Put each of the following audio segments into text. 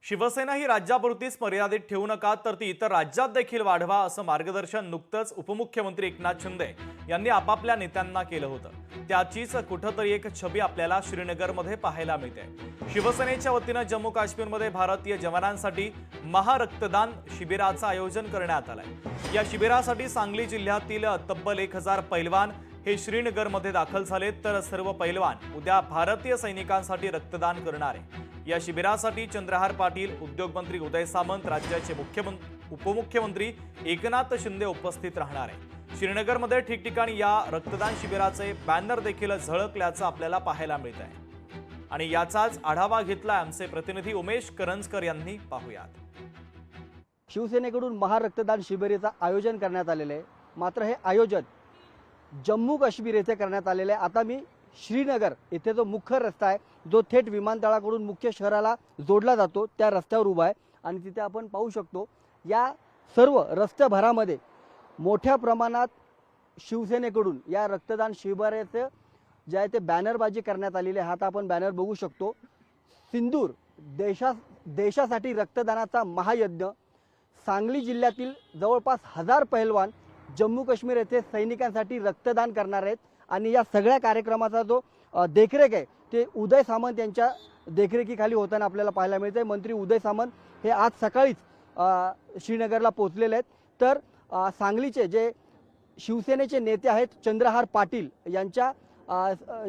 शिवसेना ही राज्यापुरतीच मर्यादित ठेवू नका तर ती इतर राज्यात देखील वाढवा असं मार्गदर्शन नुकतंच उपमुख्यमंत्री एकनाथ शिंदे यांनी आपापल्या नेत्यांना केलं होतं। त्याचीच कुठंतरी एक छबी आपल्याला श्रीनगरमध्ये पाहायला मिळते। शिवसेनेच्या वतीनं जम्मू काश्मीरमध्ये भारतीय जवानांसाठी महारक्तदान शिबिराचं आयोजन करण्यात आलंय। या शिबिरासाठी सांगली जिल्ह्यातील तब्बल 1000 पैलवान हे श्रीनगरमध्ये दाखल झाले तर सर्व पैलवान उद्या भारतीय सैनिकांसाठी रक्तदान करणार आहे। या शिबिरासाठी चंद्रहार पाटील, उद्योग मंत्री उदय सामंत, राज्याचे उपमुख्यमंत्री एकनाथ शिंदे उपस्थित राहणार आहे। श्रीनगरमध्ये ठिकठिकाणी या रक्तदान शिबिराचे बॅनर देखील झळकल्याचं आपल्याला पाहायला मिळत आहे आणि याचाच आढावा घेतला आमचे प्रतिनिधी उमेश करंजकर यांनी। पाहूयात। शिवसेनेकडून महारक्तदान शिबिराचं आयोजन करण्यात आलेले आहे, मात्र हे आयोजन जम्मू काश्मीर येथे करण्यात आलेले आहे। आता मी श्रीनगर येथे जो मुख्य रस्ता आहे जो थेट विमानतळाकडून मुख्य शहराला जोडला जातो त्या रस्त्यावर उभा आहे आणि तिथे आपण पाहू शकतो या सर्व रस्त्याभरामध्ये मोठ्या प्रमाणात शिवसेनेकडून या रक्तदान शिबिराचे जे आहे ते बॅनरबाजी करण्यात आलेली आहे। आता आपण बॅनर बघू शकतो। सिंदूर देशासाठी रक्तदानाचा महायज्ञ, सांगली जिल्ह्यातील जवळपास 1000 पैलवान जम्मू काश्मीर येथे सैनिकांसाठी रक्तदान करणार आहेत आणि या सगळ्या कार्यक्रमाचा जो देखरेख आहे ते उदय सामंत यांच्या देखरेखीखाली होताना आपल्याला पाहायला मिळते। मंत्री उदय सामंत हे आज सकाळीच श्रीनगरला पोहोचलेले आहेत। तर सांगलीचे जे शिवसेनेचे नेते आहेत चंद्रहार पाटील यांच्या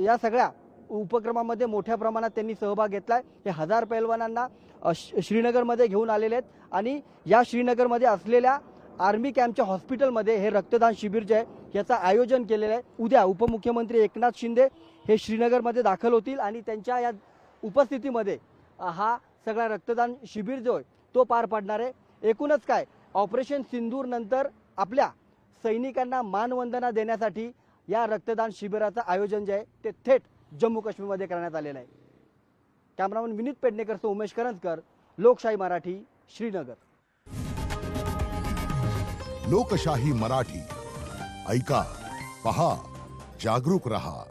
या सगळ्या उपक्रमामध्ये मोठ्या प्रमाणात त्यांनी सहभाग घेतलाय। हे 1000 पैलवानांना श्रीनगरमध्ये घेऊन आलेले आहेत आणि या श्रीनगरमध्ये असलेल्या आर्मी कॅम्पच्या हॉस्पिटलमध्ये हे रक्तदान शिबिर जे आहे याचं आयोजन केलेलं आहे। उद्या उपमुख्यमंत्री एकनाथ शिंदे हे श्रीनगरमध्ये दाखल होतील आणि त्यांच्या या उपस्थितीमध्ये हा सगळा रक्तदान शिबिर जो आहे तो पार पडणार आहे। एकूणच काय, ऑपरेशन सिंदूर नंतर आपल्या सैनिकांना मानवंदना देण्यासाठी या रक्तदान शिबिराचं आयोजन जे आहे ते थेट जम्मू काश्मीरमध्ये करण्यात आलेलं आहे। कॅमेरामन विनीत पेडणेकरसह उमेश करंजकर, लोकशाही मराठी, श्रीनगर। लोकशाही मराठी ऐका, पहा, जागरूक रहा।